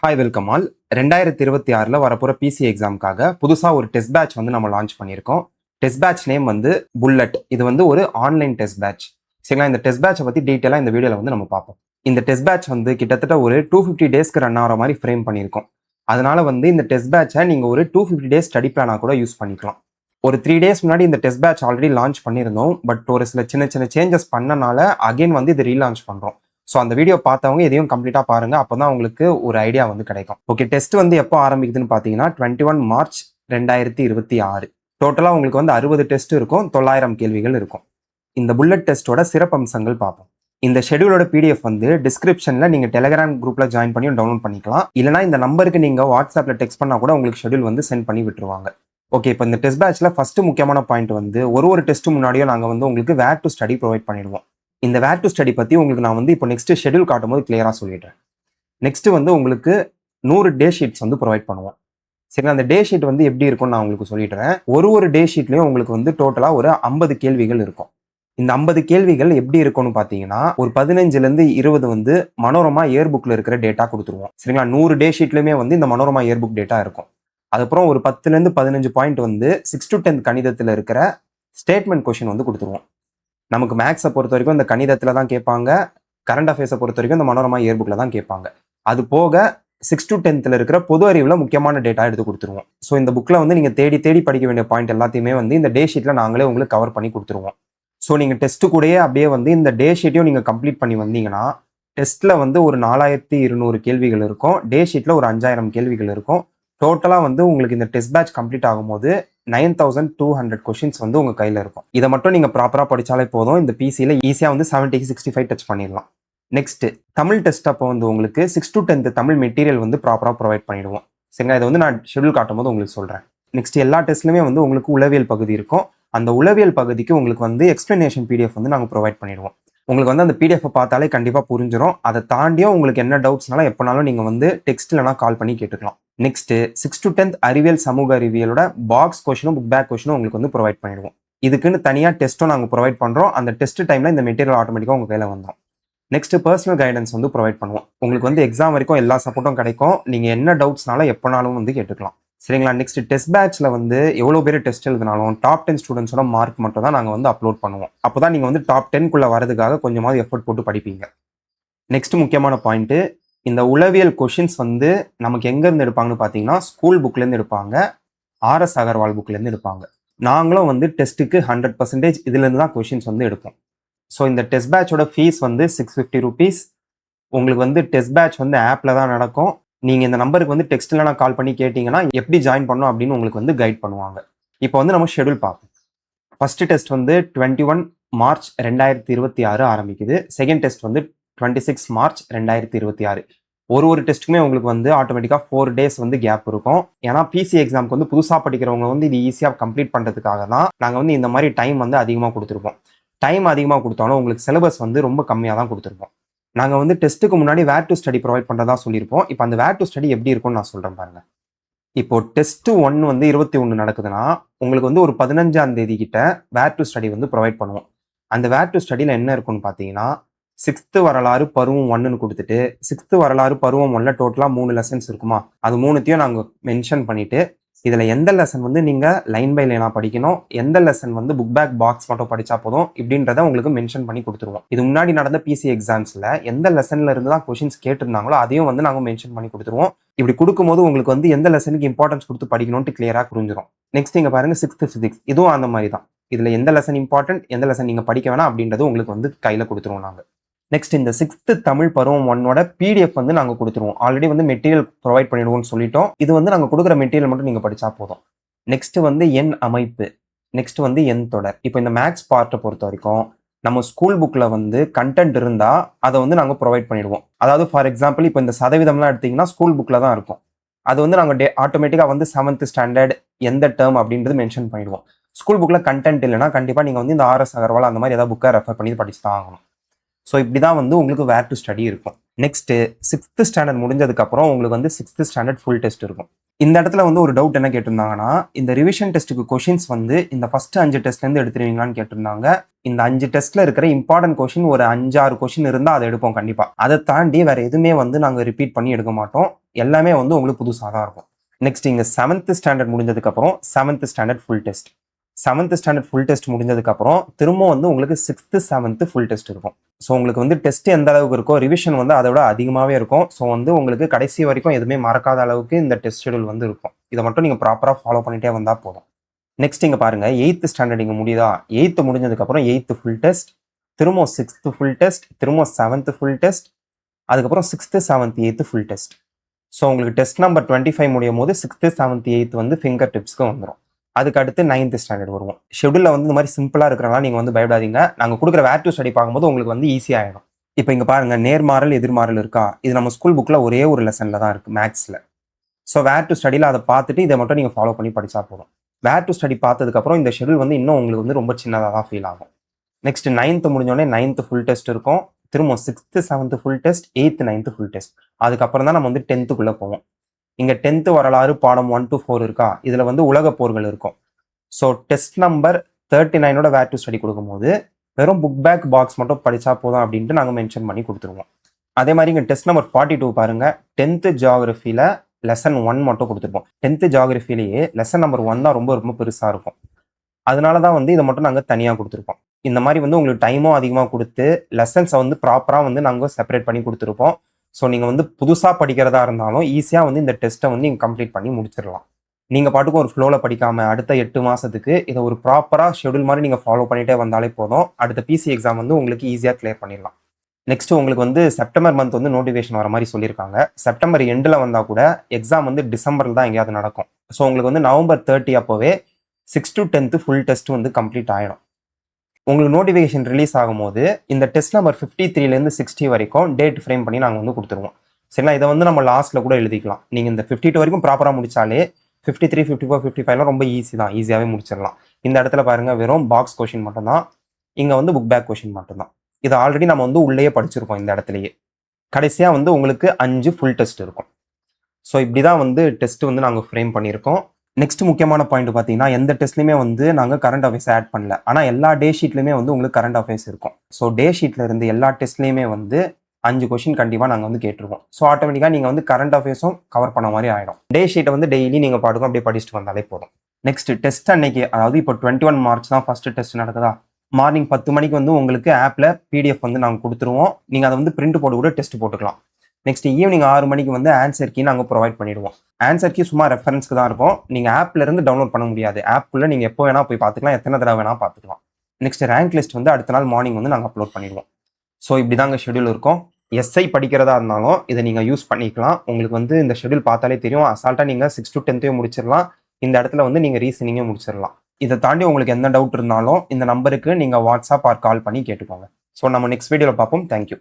Hi welcome all. 2026 வரப்போகிற PC எக்ஸாமுக்காக புதுசாக ஒரு டெஸ்ட் பேட்ச் வந்து நம்ம லான்ச் பண்ணியிருக்கோம். டெஸ்ட் பேட்ச் நேம் வந்து புல்லட். இது வந்து ஒரு ஆன்லைன் டெஸ்ட் பேட்ச். சரிங்களா? இந்த டெஸ்ட் பேட்சை பற்றி டீட்டெயிலாக இந்த வீடியோவில் வந்து நம்ம பார்ப்போம். இந்த டெஸ்ட் பேட்ச் வந்து கிட்டத்தட்ட ஒரு 250 டேஸ்க்கு ரன் ஆகிற மாதிரி ஃப்ரேம் பண்ணியிருக்கோம். அதனால வந்து இந்த டெஸ்ட் பேட்சை நீங்கள் ஒரு 250 டேஸ் ஸ்டடி பிளானாக கூட யூஸ் பண்ணிக்கலாம். ஒரு 3 டேஸ் முன்னாடி இந்த டெஸ்ட் பேட்ச் ஆல்ரெடி லான்ச் பண்ணியிருந்தோம். பட் ஒரு சில சின்ன சின்ன சேஞ்சஸ் பண்ணனால அகைன் வந்து இது ரீலான்ச் பண்ணுறோம். ஸோ அந்த வீடியோ பார்த்தவங்க இதையும் கம்ப்ளீட்டாக பாருங்கள். அப்போ தான் உங்களுக்கு ஒரு ஐடியா வந்து கிடைக்கும். ஓகே, டெஸ்ட் வந்து எப்போ ஆரம்பிக்குதுன்னு பார்த்தீங்கன்னா 21 மார்ச் 2026. டோட்டலாக உங்களுக்கு வந்து 60 டெஸ்ட் இருக்கும், 900 கேள்விகள் இருக்கும். இந்த புல்லட் டெஸ்ட்டோட சிறப்பம்சங்கள் பார்ப்போம். இந்த ஷெடியூலோட பிடிஎஃப் வந்து டிஸ்கிரிப்ஷனில் நீங்கள் டெலிகிராம் குரூப்பில் ஜாயின் பண்ணி டவுன்லோட் பண்ணிக்கலாம். இல்லைனா இந்த நம்பருக்கு நீங்கள் வாட்ஸ்அப்பில் டெக்ஸ்ட் பண்ணால் கூட உங்களுக்கு ஷெடியூல் வந்து சென்ட் பண்ணி விட்டுருவாங்க. ஓகே, இப்போ இந்த டெஸ்ட் பேட்சில் ஃபஸ்ட்டு முக்கியமான பாயிண்ட் வந்து ஒரு டெஸ்ட் முன்னாடியும் நாங்கள் வந்து உங்களுக்கு வேர் டு ஸ்டடி ப்ரொவைட் பண்ணிடுவோம். இந்த வேர் டு ஸ்டடி பற்றி உங்களுக்கு நான் வந்து இப்போ நெக்ஸ்ட் ஷெடியூல் காட்டும் போது கிளியராக சொல்லிடுறேன். நெக்ஸ்ட் வந்து உங்களுக்கு 100 டே ஷீட்ஸ் வந்து ப்ரொவைட் பண்ணுவோம். சரி, அந்த டே ஷீட் வந்து எப்படி இருக்கும்னு நான் உங்களுக்கு சொல்லிடுறேன். ஒரு டே ஷீட்லையும் உங்களுக்கு வந்து டோட்டலாக ஒரு 50 கேள்விகள் இருக்கும். இந்த 50 கேள்விகள் எப்படி இருக்கும்னு பார்த்தீங்கன்னா ஒரு 15லேருந்து 20 வந்து மனோரமா இயர் புக்கில் இருக்கிற டேட்டா கொடுத்துருவோம். சரிங்களா? 100 டே ஷீட்லையுமே வந்து இந்த மனோரமா இயர் புக் டேட்டா இருக்கும். அதுக்கப்புறம் ஒரு 10லேருந்து 15 பாயிண்ட் வந்து 6 to 10 கணிதத்தில் இருக்கிற ஸ்டேட்மெண்ட் கொஷின் வந்து கொடுத்துருவோம். நமக்கு மேக்ஸை பொறுத்த வரைக்கும் இந்த கணிதத்தில் தான் கேட்பாங்க. கரண்ட் அஃபேர்ஸை பொறுத்த வரைக்கும் இந்த மனோரமா இயர் புக்கில் தான் கேட்பாங்க. அது போக 6 to 10 இருக்கிற பொது அறிவில் முக்கியமான டேட்டா எடுத்து கொடுத்துருவோம். ஸோ இந்த புக்கில் வந்து நீங்கள் தேடி தேடி படிக்க வேண்டிய பாயிண்ட் எல்லாத்தையுமே வந்து இந்த டே ஷீட்டில் நாங்களே உங்களுக்கு கவர் பண்ணி கொடுத்துருவோம். ஸோ நீங்கள் டெஸ்ட்டு கூடயே அப்படியே வந்து இந்த டே ஷீட்டையும் நீங்கள் கம்ப்ளீட் பண்ணி வந்தீங்கன்னா டெஸ்ட்டில் வந்து ஒரு 4200 கேள்விகள் இருக்கும். டே ஷீட்டில் ஒரு 5000 கேள்விகள் இருக்கும். டோட்டலாக வந்து உங்களுக்கு இந்த டெஸ்ட் பேட்ச் கம்ப்ளீட் ஆகும்போது 9200 கொஷின்ஸ் வந்து உங்கள் கையில் இருக்கும். இதை மட்டும் நீங்கள் ப்ராப்பராக படித்தாலே போதும். இந்த பிசியில் ஈஸியாக வந்து 70-65 டச் பண்ணிடலாம். நெக்ஸ்ட் தமிழ் டெஸ்ட் அப்போ வந்து உங்களுக்கு 6 to 10 தமிழ் மெட்டீரியல் வந்து ப்ராப்பராக ப்ரொவைட் பண்ணிடுவோம். சரிங்களா? இதை வந்து நான் ஷெடியூல் காட்டும் போது உங்களுக்கு சொல்கிறேன். நெக்ஸ்ட் எல்லா டெஸ்ட்லையுமே வந்து உங்களுக்கு உளவியல் பகுதி இருக்கும். அந்த உளவியல் பகுதிக்கு உங்களுக்கு வந்து எக்ஸ்பிளனேஷன் பிடிஎஃப் வந்து நாங்கள் ப்ரொவைட் பண்ணிடுவோம். உங்களுக்கு வந்து அந்த பிடிஎஃப் பார்த்தாலே கண்டிப்பாக புரிஞ்சிடும். அதை தாண்டியும் உங்களுக்கு என்ன டவுட்ஸ்னாலும் எப்போனாலும் நீங்கள் வந்து டெக்ஸ்ட் இல்லைனா கால் பண்ணி கேட்டுக்கலாம். நெக்ஸ்ட் 6 to 10 அறிவியல் சமூக அறிவியலோட பாக்ஸ் கொஷனும் புக் பேக் கொஷனும் உங்களுக்கு வந்து ப்ரொவைட் பண்ணிடுவோம். இதுக்குன்னு தனியாக டெஸ்ட்டும் நாங்கள் ப்ரொவைட் பண்ணுறோம். அந்த டெஸ்ட் டைமில் இந்த மெட்டீரியல் ஆட்டோமேட்டிக்காக உங்கள் கையில் வந்துடும். நெக்ஸ்ட் பர்சனல் கைடன்ஸ் வந்து ப்ரொவைட் பண்ணுவோம். உங்களுக்கு வந்து எக்ஸாம் வரைக்கும் எல்லா சப்போர்ட்டும் கிடைக்கும். நீங்கள் என்ன டவுட்ஸ்னாலும் எப்போனாலும் வந்து கேட்டுக்கலாம். சரிங்களா? நெக்ஸ்ட் டெஸ்ட் பேட்சில் வந்து எவ்வளோ பேர் டெஸ்ட் எழுதினாலும் டாப் 10 ஸ்டூடெண்ட்ஸோட மார்க் மட்டும் தான் நாங்கள் வந்து அப்லோட் பண்ணுவோம். அப்போ தான் நீங்கள் வந்து டாப் 10 வரதுக்காக கொஞ்சமாவது எஃபர்ட் போட்டு படிப்பீங்க. நெக்ஸ்ட் முக்கியமான பாயிண்ட்டு, இந்த உளவியல் கொஷின்ஸ் வந்து நமக்கு எங்கேருந்து எடுப்பாங்கன்னு பார்த்தீங்கன்னா ஸ்கூல் புக்லேருந்து எடுப்பாங்க, ஆர்எஸ் அகர்வால் புக்லேருந்து எடுப்பாங்க. நாங்களும் வந்து டெஸ்ட்டுக்கு 100% இதுலேருந்து தான் கொஷின்ஸ் வந்து எடுப்போம். ஸோ இந்த டெஸ்ட் பேட்சோட ஃபீஸ் வந்து 650 rupees. உங்களுக்கு வந்து டெஸ்ட் பேட்ச் வந்து ஆப்பில் தான் நடக்கும். நீங்கள் இந்த நம்பருக்கு வந்து டெக்ஸ்ட்டில் நான் கால் பண்ணி கேட்டிங்கன்னா எப்படி ஜாயின் பண்ணணும் அப்படின்னு உங்களுக்கு வந்து கைட் பண்ணுவாங்க. இப்போ வந்து நம்ம ஷெடியூல் பார்ப்போம். ஃபஸ்ட்டு டெஸ்ட் வந்து 21 மார்ச் 2026 ஆரம்பிக்குது. செகண்ட் டெஸ்ட் வந்து 26 மார்ச் 2026. ஒரு டெஸ்ட்டுக்குமே உங்களுக்கு வந்து ஆட்டோமேட்டிக்காக 4 டேஸ் வந்து கேப் இருக்கும். ஏன்னா பிசி எக்ஸாமுக்கு வந்து புதுசாக படிக்கிறவங்க வந்து இது ஈஸியாக கம்ப்ளீட் பண்ணுறதுக்காக தான் நாங்கள் வந்து இந்த மாதிரி டைம் வந்து அதிகமாக கொடுத்துருப்போம். டைம் அதிகமாக கொடுத்தாலும் உங்களுக்கு சிலபஸ் வந்து ரொம்ப கம்மியாக தான் கொடுத்துருப்போம். நாங்கள் வந்து டெஸ்ட்டுக்கு முன்னாடி வேர் டு ஸ்டடி ப்ரொவைட் பண்ணுறதா சொல்லியிருப்போம். இப்போ அந்த வேர் டு ஸ்டடி எப்படி இருக்கும்னு நான் சொல்கிறேன் பாருங்க. இப்போ டெஸ்ட் 1 வந்து 21 நடக்குதுன்னா உங்களுக்கு வந்து ஒரு 15ஆம் தேதி கிட்ட வேர் டு ஸ்டடி வந்து ப்ரொவைட் பண்ணுவோம். அந்த வேர் டு ஸ்டடியில் என்ன இருக்குன்னு பார்த்தீங்கன்னா 6th வரலாறு பருவம் 1ன்னு கொடுத்துட்டு 6th வரலாறு பருவம் 1ல டோட்டலாக 3 லெசன்ஸ் இருக்குமா, அது 3த்தையும் நாங்கள் மென்ஷன் பண்ணிட்டு இதில் எந்த லெசன் வந்து நீங்கள் லைன் பை லைனாக படிக்கணும், எந்த லெசன் வந்து புக் பேக் பாக்ஸ் மட்டும் படித்தா போதும் இப்படின்றத உங்களுக்கு மென்ஷன் பண்ணி கொடுத்துருவோம். இது முன்னாடி நடந்த பிசி எக்ஸாம்ஸில் எந்த லெசனில் இருந்து தான் கொஷின்ஸ் கேட்டிருந்தாங்களோ அதையும் வந்து நாங்கள் மென்ஷன் பண்ணி கொடுத்துருவோம். இப்படி கொடுக்கும்போது உங்களுக்கு வந்து எந்த லெசனுக்கு இம்பார்ட்டன்ஸ் கொடுத்து படிக்கணும்ட்டு கிளியராக புரிஞ்சிடும். நெக்ஸ்ட் நீங்கள் பாருங்கள் 6th physics, இதுவும் அந்த மாதிரி தான். இதில் எந்த லெசன் இம்பார்ட்டன்ட், எந்த லெசன் நீங்கள் படிக்க வேணாம் அப்படின்றது உங்களுக்கு வந்து கையில் கொடுத்துருவோம் நாங்கள். நெக்ஸ்ட் இந்த 6th தமிழ் பருவம் 1ஓட பிடிஎஃப் வந்து நாங்கள் கொடுத்துருவோம். ஆல்ரெடி வந்து மெட்டீரியல் ப்ரொவைட் பண்ணிடுவோம்னு சொல்லிட்டோம். இது வந்து நாங்கள் கொடுக்குற மெட்டீரியல் மட்டும் நீங்கள் படித்தா போதும். நெக்ஸ்ட் வந்து எண் அமைப்பு, நெக்ஸ்ட் வந்து எண் தொடர். இப்போ இந்த மேக்ஸ் பார்ட்டை பொறுத்த வரைக்கும் நம்ம ஸ்கூல் புக்கில் வந்து கண்டென்ட் இருந்தால் அதை வந்து நாங்கள் ப்ரொவைட் பண்ணிடுவோம். அதாவது ஃபார் எக்ஸாம்பிள் இப்போ இந்த சதவீதம்லாம் எடுத்திங்கன்னா ஸ்கூல் புக்கில் தான் இருக்கும். அது வந்து நாங்கள் ஆட்டோமேட்டிக்காக வந்து 7th ஸ்டாண்டர்ட் எந்த டேர்ம் அப்படின்றது மென்ஷன் பண்ணிடுவோம். ஸ்கூல் புக்கில் கண்டென்ட் இல்லைனா கண்டிப்பாக நீங்கள் வந்து இந்த ஆர்எஸ் அகர்வால் அந்த மாதிரி ஏதாவது புக்கை ரெஃபர் பண்ணி படிச்சு தான் ஆகணும். ஸோ இப்படி தான் வந்து உங்களுக்கு வேர் டு ஸ்டடி இருக்கும். நெக்ஸ்ட்டு 6th ஸ்டாண்டர்ட் முடிஞ்சதுக்கப்புறம் உங்களுக்கு வந்து 6th ஸ்டாண்டர்ட் ஃபுல் டெஸ்ட் இருக்கும். இந்த இடத்துல வந்து ஒரு டவுட் என்ன கேட்டிருந்தாங்கன்னா, இந்த ரிவிஷன் டெஸ்ட்டுக்கு கொஷின்ஸ் வந்து இந்த ஃபர்ஸ்ட் 5 டெஸ்ட்லேருந்து எடுத்துருவீங்களான்னு கேட்டிருந்தாங்க. இந்த 5 டெஸ்ட்ல இருக்கிற இம்பார்ட்டன்ட் கொஷின் ஒரு 5, 6 கொஷின் இருந்தா அத எடுப்போம் கண்டிப்பா. அத தாண்டி வேற எதுவுமே வந்து நாங்க ரிப்பீட் பண்ணி எடுக்க மாட்டோம். எல்லாமே வந்து உங்களுக்கு புதுசா தான் இருக்கும். நெக்ஸ்ட் இங்க 7th ஸ்டாண்டர்ட் முடிஞ்சதுக்கப்புறம் 7th standard full test. 7th standard full test முடிஞ்சதுக்கப்புறம் திரும்ப வந்து உங்களுக்கு 6th 7th ஃபுல் டெஸ்ட் இருக்கும். ஸோ உங்களுக்கு வந்து டெஸ்ட் எந்த அளவுக்கு இருக்கோ ரிவிஷன் வந்து அதை விட அதிகமாகவே இருக்கும். ஸோ வந்து உங்களுக்கு கடைசி வரைக்கும் எதுவுமே மறக்காத அளவுக்கு இந்த டெஸ்ட் ஷெடியூல் வந்து இருக்கும். இதை மட்டும் நீங்கள் ப்ராப்பராக ஃபாலோ பண்ணிட்டே வந்தால் போதும். நெக்ஸ்ட் இங்கே பாருங்க 8th ஸ்டாண்டர்ட் இங்கே முடியுதா, 8th முடிஞ்சதுக்கப்புறம் 8th ஃபுல் டெஸ்ட், திரும்ப 6th ஃபுல் டெஸ்ட், திரும்ப 7th ஃபுல் டெஸ்ட், அதுக்கப்புறம் 6th 7th 8th full test. So உங்களுக்கு டெஸ்ட் நம்பர் 25 முடியும் போது 6th 7th 8th வந்து ஃபிங்கர் டிப்ஸ்க்கு வந்துடும். அதுக்கு அடுத்து 9th ஸ்டாண்டர்ட் வருவோம். ஷெடியூலில் வந்து இந்த மாதிரி சிம்பிளாக இருக்கிறனால நீங்கள் வந்து பயப்படாதீங்க. நாங்கள் கொடுக்குற வேர் டு ஸ்டடி பார்க்கும்போது உங்களுக்கு வந்து ஈஸியாக ஆகிடும். இப்போ இங்கே பாருங்கள் நேர்மாறல் எதிர்மாறல் இருக்கா, இது நம்ம ஸ்கூல் புக்கில் ஒரே ஒரு லெசனில் தான் இருக்குது மேக்ஸில். ஸோ வேர் டு ஸ்டடியில் அதை பார்த்துட்டு இதை மட்டும் நீங்கள் ஃபாலோ பண்ணி படித்தா போதும். வேர் டு ஸ்டடி பார்த்ததுக்கப்புறம் இந்த ஷெடியூல் வந்து இன்னும் உங்களுக்கு வந்து ரொம்ப சின்னதாக தான் ஃபீல் ஆகும். நெக்ஸ்ட் 9th முடிஞ்சோடனே 9th ஃபுல் டெஸ்ட் இருக்கும். திரும்ப 6th 7th full test, 8th 9th full test. அதுக்கப்புறம் தான் நம்ம வந்து 10th போவோம். இங்கே 10th வரலாறு பாடம் 1 to 4 இருக்கா, இதில் வந்து உலக போர்கள் இருக்கும். ஸோ டெஸ்ட் நம்பர் 39ஓட வேர் டு ஸ்டடி கொடுக்கும்போது வெறும் புக் பேக் பாக்ஸ் மட்டும் படித்தா போதும் அப்படின்ட்டு நாங்கள் மென்ஷன் பண்ணி கொடுத்துருவோம். அதே மாதிரி இங்கே டெஸ்ட் நம்பர் 42 பாருங்க, 10th ஜியாகிரஃபியில் லெசன் 1 மட்டும் கொடுத்துருப்போம். 10th ஜியாகிரஃபிலேயே லெசன் நம்பர் 1 தான் ரொம்ப ரொம்ப பெருசாக இருக்கும். அதனால தான் வந்து இதை மட்டும் நாங்கள் தனியாக கொடுத்துருப்போம். இந்த மாதிரி வந்து உங்களுக்கு டைமும் அதிகமாக கொடுத்து லெசன்ஸை வந்து ப்ராப்பராக வந்து நாங்கள் செப்பரேட் பண்ணி கொடுத்துருப்போம். ஸோ நீங்கள் வந்து புதுசாக படிக்கிறதா இருந்தாலும் ஈஸியாக வந்து இந்த டெஸ்ட்டை வந்து நீங்கள் கம்ப்ளீட் பண்ணி முடிச்சிடலாம். நீங்கள் பாட்டுக்கும் ஒரு ஃப்ளோவில் படிக்காமல் அடுத்த 8 மாதத்துக்கு இதை ஒரு ப்ராப்பராக ஷெடியூல் மாதிரி நீங்கள் ஃபாலோ பண்ணிகிட்டே வந்தாலே போதும். அடுத்த பிசி எக்ஸாம் வந்து உங்களுக்கு ஈஸியாக கிளியர் பண்ணிடலாம். நெக்ஸ்ட் உங்களுக்கு வந்து செப்டம்பர் மந்த் வந்து நோட்டிஃபிகேஷன் வர மாதிரி சொல்லியிருக்காங்க. செப்டம்பர் எண்டில் வந்தால் கூட எக்ஸாம் வந்து டிசம்பரில் தான் எங்கேயாவது நடக்கும். ஸோ உங்களுக்கு வந்து நவம்பர் 30 அப்போவே 6 to 10th ஃபுல் டெஸ்ட் வந்து கம்ப்ளீட் ஆகிடும். உங்களுக்கு நோட்டிஃபிகேஷன் ரிலீஸ் ஆகும்போது இந்த டெஸ்ட் நம்பர் 53லேருந்து 60 வரைக்கும் டேட் ஃப்ரேம் பண்ணி நாங்கள் வந்து கொடுத்துருவோம். சரிங்களா, இதை வந்து நம்ம லாஸ்ட்டில் கூட எழுதிக்கலாம். நீங்கள் இந்த 52 வரைக்கும் ப்ராப்பராக முடிச்சாலே 53, 54, 55 ரொம்ப ஈஸி தான், ஈஸியாகவே முடிச்சிடலாம். இந்த இடத்துல பாருங்கள் வெறும் பாக்ஸ் கொஷின் மட்டும்தான், இங்கே வந்து புக் பேக் கொஷின் மட்டும்தான். இதை ஆல்ரெடி நம்ம வந்து உள்ளேயே படிச்சிருக்கோம். இந்த இடத்துலையே கடைசியாக வந்து உங்களுக்கு 5 ஃபுல் டெஸ்ட் இருக்கும். ஸோ இப்படி தான் வந்து டெஸ்ட் வந்து நாங்கள் ஃப்ரேம் பண்ணியிருக்கோம். நெக்ஸ்ட் முக்கியமான பாயிண்ட் பார்த்தீங்கன்னா எந்த டெஸ்ட்லையுமே வந்து நாங்கள் கரண்ட் அஃபேர்ஸ் ஆட் பண்ணல. ஆனால் எல்லா டே ஷீட்லையுமே வந்து உங்களுக்கு கரண்ட் அஃபேர்ஸ் இருக்கும். ஸோ டே ஷீட்டில் இருந்து எல்லா டெஸ்ட்லையுமே வந்து 5 கொஷின் கண்டிப்பாக நாங்கள் வந்து கேட்டுருவோம். ஸோ ஆட்டோமேட்டிக்காக நீங்கள் வந்து கரண்ட் அஃபேர்ஸும் கவர் பண்ண மாதிரி ஆகிடும். டே ஷீட்டை வந்து டெய்லி நீங்கள் பாட்டுக்கும் அப்படியே படிச்சுட்டு வந்தாலே போதும். நெக்ஸ்ட் டெஸ்ட் அன்னைக்கு, அதாவது இப்போ 21 மார்ச் தான் ஃபர்ஸ்ட் டெஸ்ட் நடக்குதா, மார்னிங் 10 மணிக்கு வந்து உங்களுக்கு ஆப்பில் பிடிஎஃப் வந்து நாங்கள் கொடுத்துருவோம். நீங்கள் அதை வந்து பிரிண்ட் போட்டு கூட டெஸ்ட் போட்டுக்கலாம். நெக்ஸ்ட் ஈவினிங் 6 மணிக்கு வந்து ஆன்சர் கீ நாங்கள் ப்ரொவைட் பண்ணிடுவோம். ஆன்சர் கீ சும்மா ரெஃபரன்ஸ்க்கு தான் இருக்கும். நீங்கள் ஆப்ல இருந்து டவுன்லோட் பண்ண முடியாது. ஆப்குள்ளே நீங்கள் எப்போ வேணால் போய் பார்த்துக்கலாம், எத்தனை தடவை வேணால் பார்த்துக்கலாம். நெக்ஸ்ட் ரேங்க் லிஸ்ட் வந்து அடுத்த நாள் மார்னிங் வந்து நாங்கள் அப்லோட் பண்ணிடுவோம். ஸோ இப்படி தாங்க ஷெடியூல் இருக்கும். எஸ்ஐ படிக்கிறதா இருந்தாலும் இதை நீங்கள் யூஸ் பண்ணிக்கலாம். உங்களுக்கு வந்து இந்த ஷெடியூல் பார்த்தாலே தெரியும். அசால்ட்டாக நீங்கள் 6 to 10th முடிச்சிடலாம். இந்த இடத்துல வந்து நீங்கள் ரீசனிங்கே முடிச்சிடலாம். இதை தாண்டி உங்களுக்கு எந்த டவுட் இருந்தாலும் இந்த நம்பருக்கு நீங்கள் வாட்ஸ்அப் ஆர் கால் பண்ணி கேட்டுக்கோங்க. ஸோ நம்ம நெக்ஸ்ட் வீடியோவில் பார்ப்போம். தேங்க்யூ.